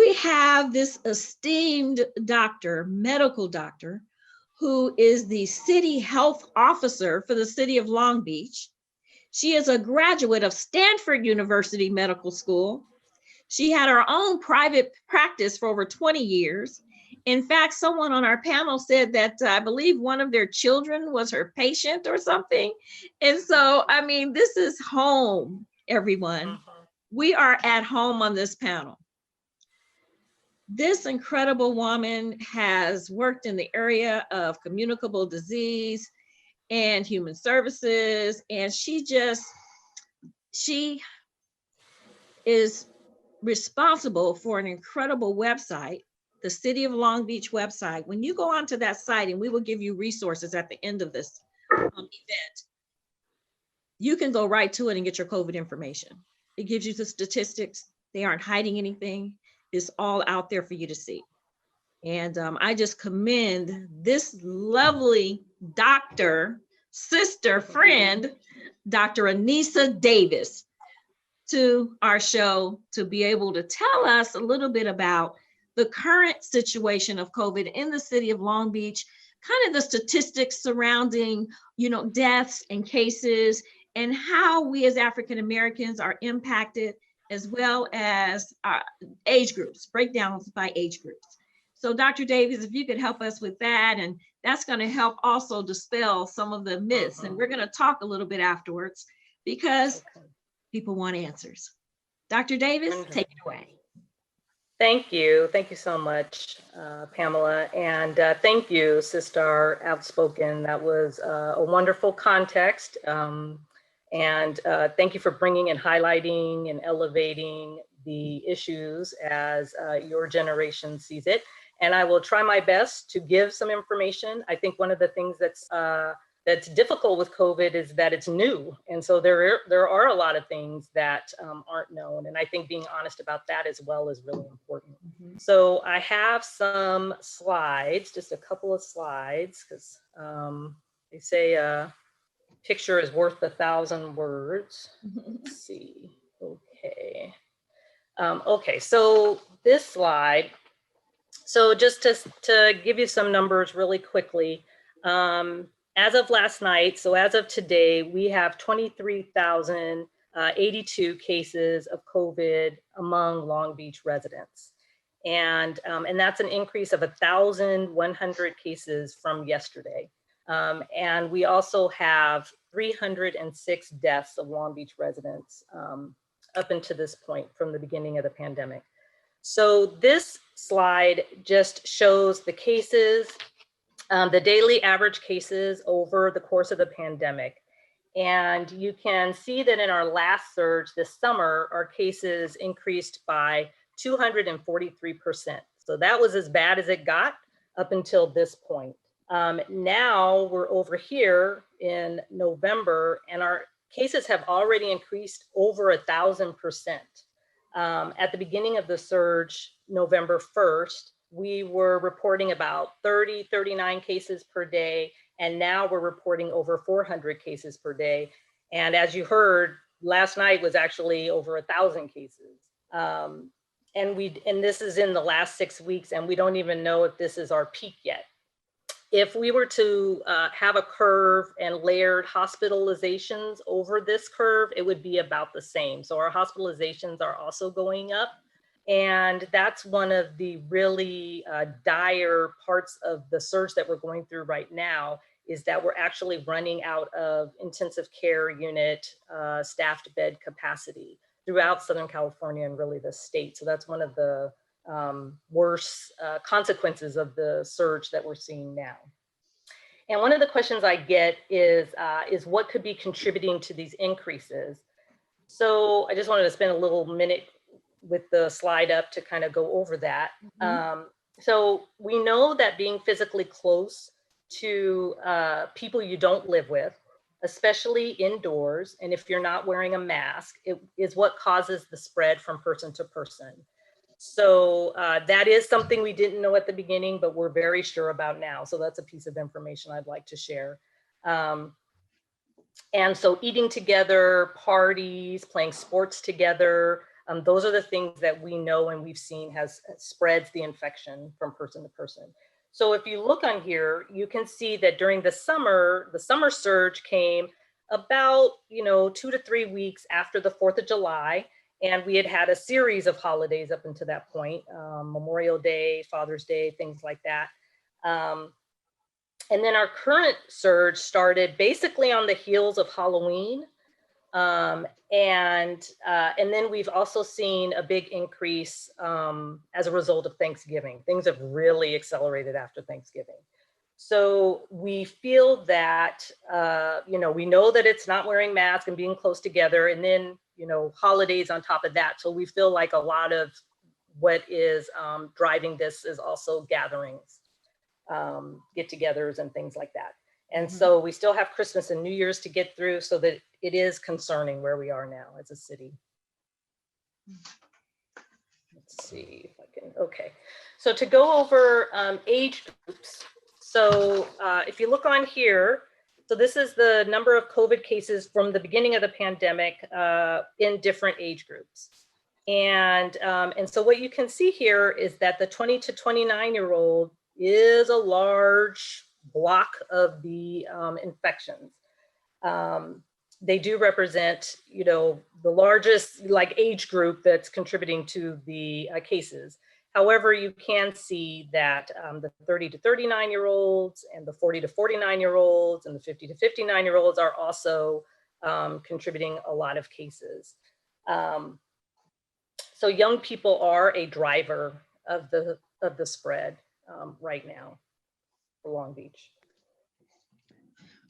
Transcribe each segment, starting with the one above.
we have this esteemed doctor, medical doctor, who is the city health officer for the city of Long Beach. She is a graduate of Stanford University Medical School. She had her own private practice for over 20 years. In fact, someone on our panel said that I believe one of their children was her patient or something. And so, I mean, this is home, everyone. We are at home on this panel. This incredible woman has worked in the area of communicable disease and human services, and she is responsible for an incredible website, the City of Long Beach website. When you go onto that site, and we will give you resources at the end of this event, you can go right to it and get your COVID information. It gives you the statistics. They aren't hiding anything. It's all out there for you to see. And I just commend this lovely doctor, sister, friend, Dr. Anissa Davis, to our show to be able to tell us a little bit about the current situation of COVID in the city of Long Beach, kind of the statistics surrounding, deaths and cases, and how we as African Americans are impacted, as well as age groups, breakdowns by age groups. So Dr. Davis, if you could help us with that, and that's going to help also dispel some of the myths. And we're going to talk a little bit afterwards because people want answers. Dr. Davis, take it away. Thank you. Thank you so much, Pamela. And thank you, Sister Outspoken. That was a wonderful context. And thank you for bringing and highlighting and elevating the issues as your generation sees it. And I will try my best to give some information. I think one of the things that's difficult with COVID is that it's new. And so there are a lot of things that aren't known. And I think being honest about that as well is really important. So I have some slides, just a couple of slides, because they say a picture is worth 1,000 words. Let's see, okay. Okay, so this slide, so just to give you some numbers really quickly, as of last night, so as of today, we have 23,082 cases of COVID among Long Beach residents. And that's an increase of 1,100 cases from yesterday. And we also have 306 deaths of Long Beach residents up until this point from the beginning of the pandemic. So this slide just shows the cases, the daily average cases over the course of the pandemic. And you can see that in our last surge this summer, our cases increased by 243%. So that was as bad as it got up until this point. Now we're over here in November, and our cases have already increased over 1,000%. At the beginning of the surge, November 1st, we were reporting about 39 cases per day, and now we're reporting over 400 cases per day. And as you heard, last night was actually over 1,000 cases. And this is in the last 6 weeks, and we don't even know if this is our peak yet. If we were to have a curve and layered hospitalizations over this curve, it would be about the same. So our hospitalizations are also going up. And that's one of the really dire parts of the surge that we're going through right now, is that we're actually running out of intensive care unit staffed bed capacity throughout Southern California and really the state. So that's one of the worse consequences of the surge that we're seeing now. And one of the questions I get is what could be contributing to these increases? So I just wanted to spend a little minute with the slide up to kind of go over that. So we know that being physically close to people you don't live with, especially indoors, and if you're not wearing a mask, it is what causes the spread from person to person. So that is something we didn't know at the beginning, but we're very sure about now. So that's a piece of information I'd like to share. And so eating together, parties, playing sports together, Those are the things that we know and we've seen has spreads the infection from person to person. So if you look on here, you can see that during the summer surge came about, 2 to 3 weeks after the 4th of July. And we had a series of holidays up until that point, Memorial Day, Father's Day, things like that. And then our current surge started basically on the heels of Halloween. And then we've also seen a big increase as a result of Thanksgiving. Things have really accelerated after Thanksgiving. So we feel that, we know that it's not wearing masks and being close together, and then, holidays on top of that. So we feel like a lot of what is driving this is also gatherings, get-togethers and things like that. And so we still have Christmas and New Year's to get through, so that it is concerning where we are now as a city. Let's see if I can, okay. So to go over age groups. So if you look on here, so this is the number of COVID cases from the beginning of the pandemic in different age groups. And so what you can see here is that the 20 to 29-year-old is a large block of the infections. They do represent, the largest age group that's contributing to the cases. However, you can see that the 30 to 39-year-olds and the 40 to 49-year-olds and the 50 to 59-year-olds are also contributing a lot of cases. So young people are a driver of the spread right now for Long Beach.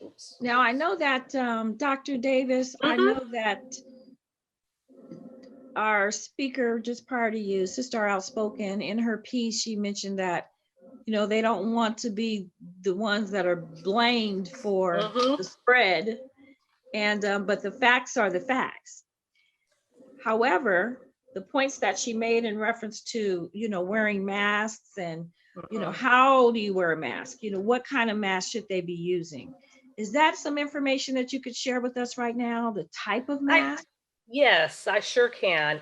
Oops. Now, I know that, Dr. Davis, I know that our speaker just prior to you, Sister Outspoken, in her piece, she mentioned that, they don't want to be the ones that are blamed for the spread, and but the facts are the facts. However, the points that she made in reference to, wearing masks and, how do you wear a mask? What kind of mask should they be using? Is that some information that you could share with us right now, the type of mask? Yes, I sure can.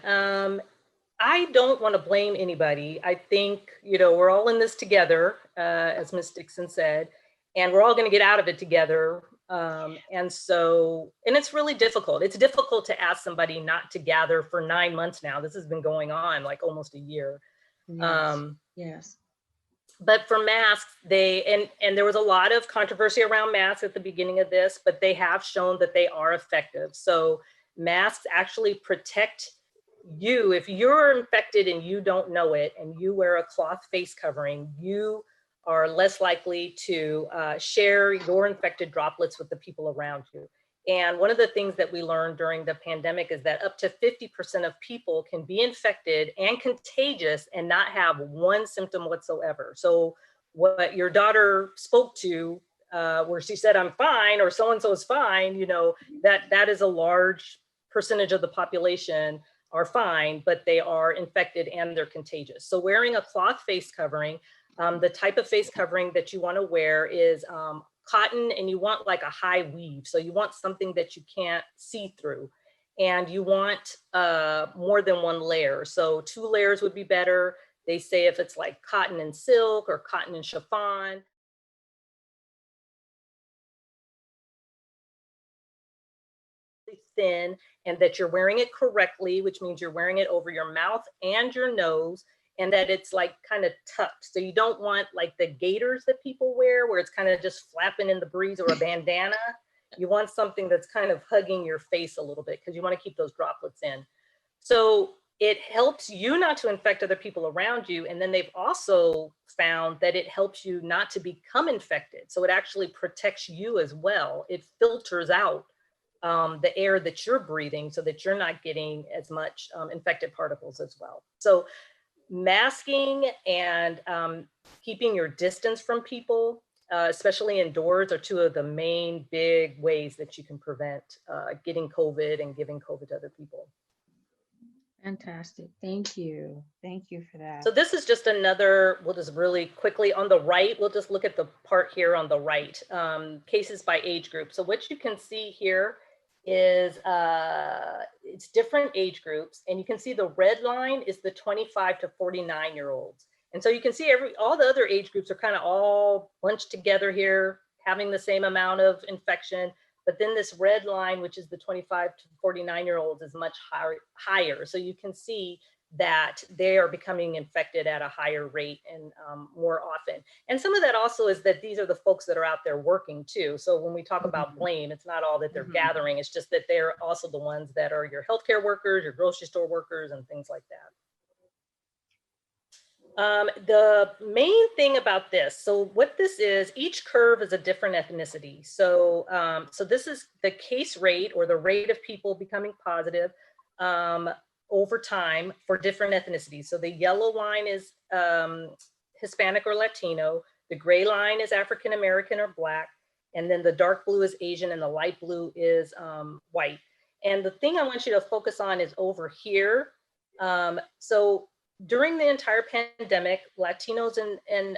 I don't want to blame anybody. I think, we're all in this together, as Ms. Dixon said, and we're all going to get out of it together. And it's really difficult. It's difficult to ask somebody not to gather for 9 months now. This has been going on like almost a year. Yes. Yes. But for masks, and there was a lot of controversy around masks at the beginning of this, but they have shown that they are effective. So masks actually protect you. If you're infected and you don't know it, and you wear a cloth face covering, you are less likely to share your infected droplets with the people around you. And one of the things that we learned during the pandemic is that up to 50% of people can be infected and contagious and not have one symptom whatsoever. So what your daughter spoke to, where she said, I'm fine, or so-and-so is fine, that is a large percentage of the population are fine, but they are infected and they're contagious. So wearing a cloth face covering, the type of face covering that you want to wear is cotton, and you want like a high weave. So you want something that you can't see through, and you want more than one layer. So 2 layers would be better. They say if it's like cotton and silk or cotton and chiffon. Thin, and that you're wearing it correctly, which means you're wearing it over your mouth and your nose, and that it's like kind of tucked. So you don't want like the gaiters that people wear where it's kind of just flapping in the breeze, or a bandana. You want something that's kind of hugging your face a little bit, because you want to keep those droplets in. So it helps you not to infect other people around you. And then they've also found that it helps you not to become infected. So it actually protects you as well. It filters out the air that you're breathing, so that you're not getting as much infected particles as well. So masking and keeping your distance from people, especially indoors, are 2 of the main big ways that you can prevent getting COVID and giving COVID to other people. Fantastic. Thank you. Thank you for that. So this is just another, we'll just really quickly on the right, we'll just look at the part here on the right, cases by age group. So what you can see here is it's different age groups, and you can see the red line is the 25 to 49-year-olds. And so you can see all the other age groups are kind of all bunched together here, having the same amount of infection. But then this red line, which is the 25 to 49-year-olds, is much higher. So you can see that they are becoming infected at a higher rate and more often. And some of that also is that these are the folks that are out there working too. So when we talk about blame, it's not all that they're gathering, it's just that they're also the ones that are your healthcare workers, your grocery store workers, and things like that. The main thing about this, so what this is, each curve is a different ethnicity. So, so this is the case rate, or the rate of people becoming positive over time for different ethnicities. So the yellow line is Hispanic or Latino, the gray line is African American or Black, and then the dark blue is Asian, and the light blue is white. And the thing I want you to focus on is over here. So during the entire pandemic, Latinos and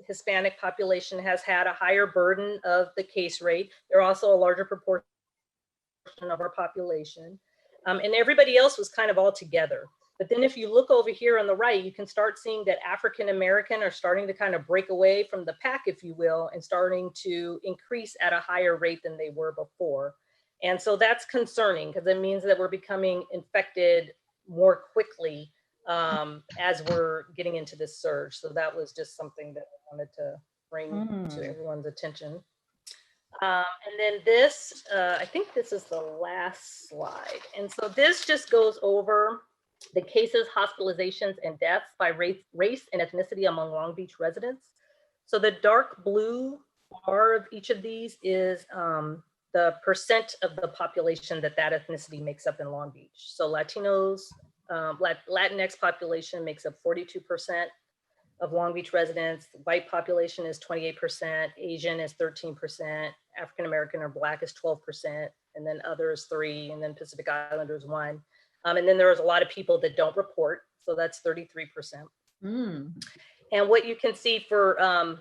Hispanic population has had a higher burden of the case rate. They're also a larger proportion of our population. And everybody else was kind of all together. But then if you look over here on the right, you can start seeing that African American are starting to kind of break away from the pack, if you will, and starting to increase at a higher rate than they were before. And so that's concerning, because it means that we're becoming infected more quickly as we're getting into this surge. So that was just something that I wanted to bring to everyone's attention. And then this, I think this is the last slide. And so this just goes over the cases, hospitalizations, and deaths by race and ethnicity among Long Beach residents. So the dark blue bar of each of these is the percent of the population that ethnicity makes up in Long Beach. So Latinos, Latinx population makes up 42% of Long Beach residents. White population is 28%, Asian is 13%, African American or Black is 12%, and then others 3%, and then Pacific Islanders 1%. And then there's a lot of people that don't report, so that's 33%. And what you can see for,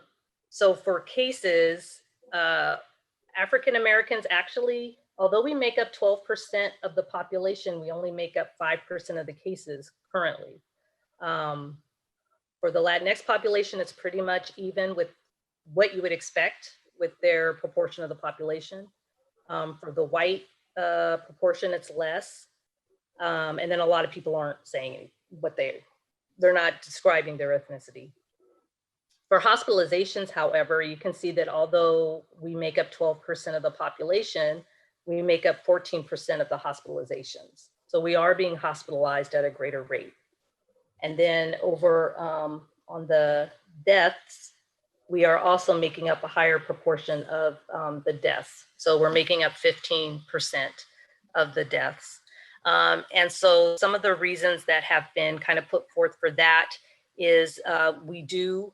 so for cases, African Americans actually, although we make up 12% of the population, we only make up 5% of the cases currently. For the Latinx population, it's pretty much even with what you would expect with their proportion of the population. For the white proportion, it's less. And then a lot of people aren't saying what they're not describing their ethnicity. For hospitalizations, however, you can see that although we make up 12% of the population, we make up 14% of the hospitalizations. So we are being hospitalized at a greater rate. And then over on the deaths, we are also making up a higher proportion of the deaths. So we're making up 15% of the deaths. And so some of the reasons that have been kind of put forth for that is we do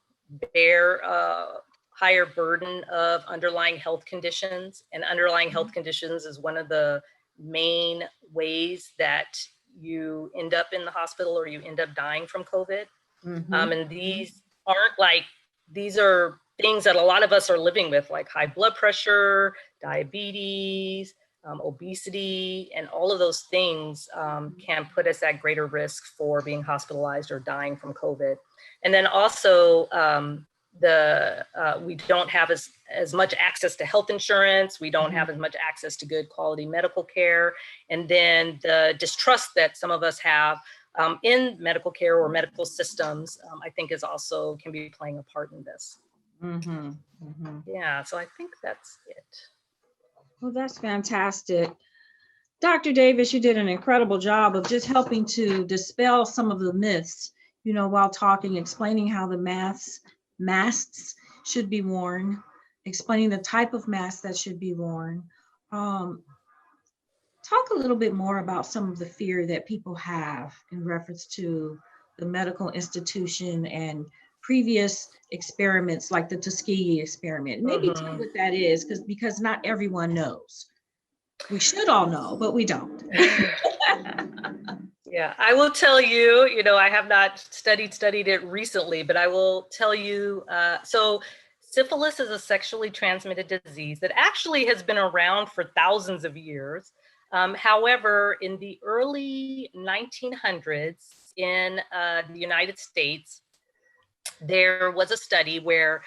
bear a higher burden of underlying health conditions, and underlying health conditions is one of the main ways that you end up in the hospital or you end up dying from COVID. And these aren't like, these are things that a lot of us are living with, like high blood pressure, diabetes, obesity, and all of those things can put us at greater risk for being hospitalized or dying from COVID. And then also we don't have as much access to health insurance. We don't have as much access to good quality medical care. And then the distrust that some of us have in medical care or medical systems, I think is also can be playing a part in this. Yeah, so I think that's it. Well, that's fantastic. Dr. Davis, you did an incredible job of just helping to dispel some of the myths, you know, while talking, explaining how the masks should be worn, explaining the type of mask that should be worn. Talk a little bit more about some of the fear that people have in reference to the medical institution and previous experiments like the Tuskegee experiment. Maybe tell what that is, because not everyone knows. We should all know, but we don't. Yeah, I will tell you, you know, I have not studied it recently, but I will tell you, so syphilis is a sexually transmitted disease that actually has been around for thousands of years. However, in the early 1900s in the United States, there was a study where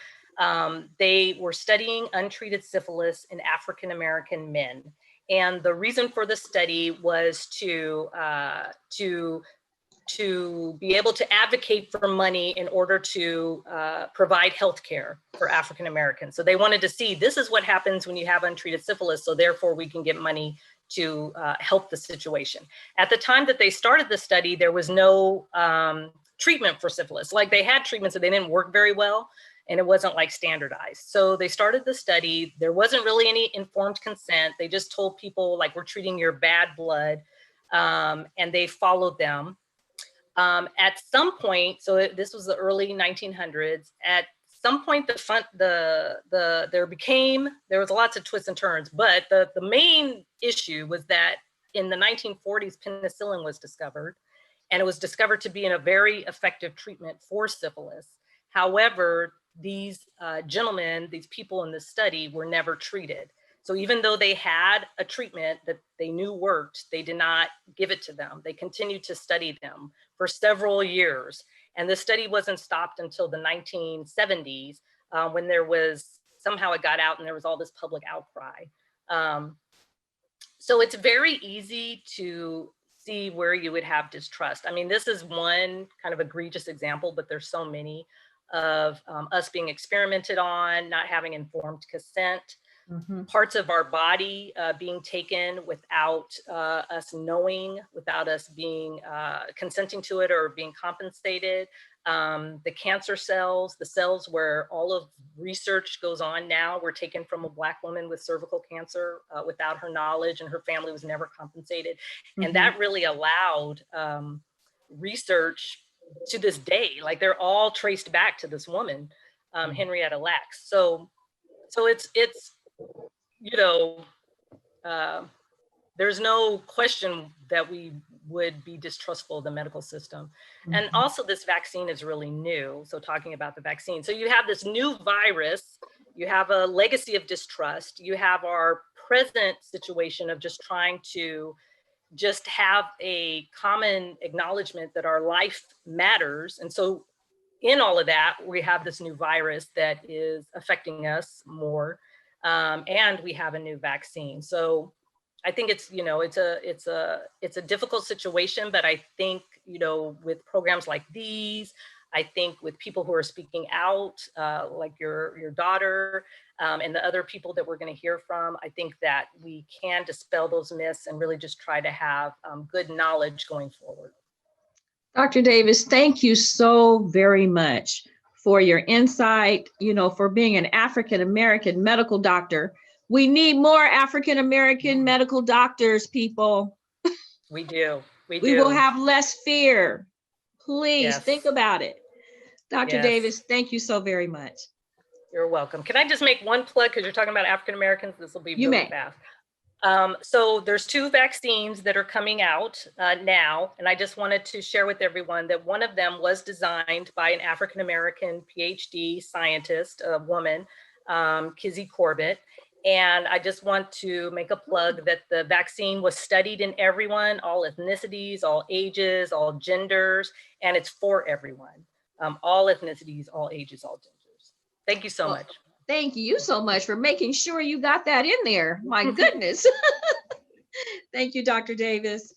they were studying untreated syphilis in African-American men. And the reason for the study was to be able to advocate for money in order to provide health care for African Americans. So they wanted to see, this is what happens when you have untreated syphilis, so therefore we can get money to help the situation. At the time that they started the study, there was no treatment for syphilis. Like, they had treatments, but they didn't work very well, and it wasn't like standardized. So they started the study. There wasn't really any informed consent. They just told people, like, we're treating your bad blood, and they followed them. At some point, so this was the early 1900s, at some point there was lots of twists and turns, but the main issue was that in the 1940s, penicillin was discovered, and it was discovered to be a very effective treatment for syphilis. However, these gentlemen, these people in this study, were never treated. So even though they had a treatment that they knew worked, they did not give it to them. They continued to study them for several years. And the study wasn't stopped until the 1970s, when there was, somehow it got out and there was all this public outcry. So it's very easy to see where you would have distrust. I mean, this is one kind of egregious example, but there's so many of us being experimented on, not having informed consent, parts of our body being taken without us knowing, without us being consenting to it or being compensated. The cancer cells, the cells where all of research goes on now, were taken from a Black woman with cervical cancer without her knowledge, and her family was never compensated. And that really allowed research to this day. Like, they're all traced back to this woman, Henrietta Lacks. So it's you know, there's no question that we would be distrustful of the medical system. And also, this vaccine is really new. So talking about the vaccine, so you have this new virus, you have a legacy of distrust, you have our present situation of just trying to just have a common acknowledgement that our life matters. And so in all of that, we have this new virus that is affecting us more. And we have a new vaccine. So I think it's, you know, it's a difficult situation, but I think, you know, with programs like these, I think with people who are speaking out, like your daughter, and the other people that we're going to hear from, I think that we can dispel those myths and really just try to have good knowledge going forward. Dr. Davis, thank you so very much for your insight, you know, for being an African-American medical doctor. We need more African-American medical doctors, people. We do. We will have less fear. Please think about it. Dr. Davis, thank you so very much. You're welcome. Can I just make one plug, because you're talking about African-Americans? This will be really fast. So there's 2 vaccines that are coming out now, and I just wanted to share with everyone that one of them was designed by an African-American PhD scientist, a woman, Kizzy Corbett. And I just want to make a plug that the vaccine was studied in everyone, all ethnicities, all ages, all genders, and it's for everyone, all ethnicities, all ages, all genders. Thank you so much. Thank you so much for making sure you got that in there. My goodness. Thank you, Dr. Davis.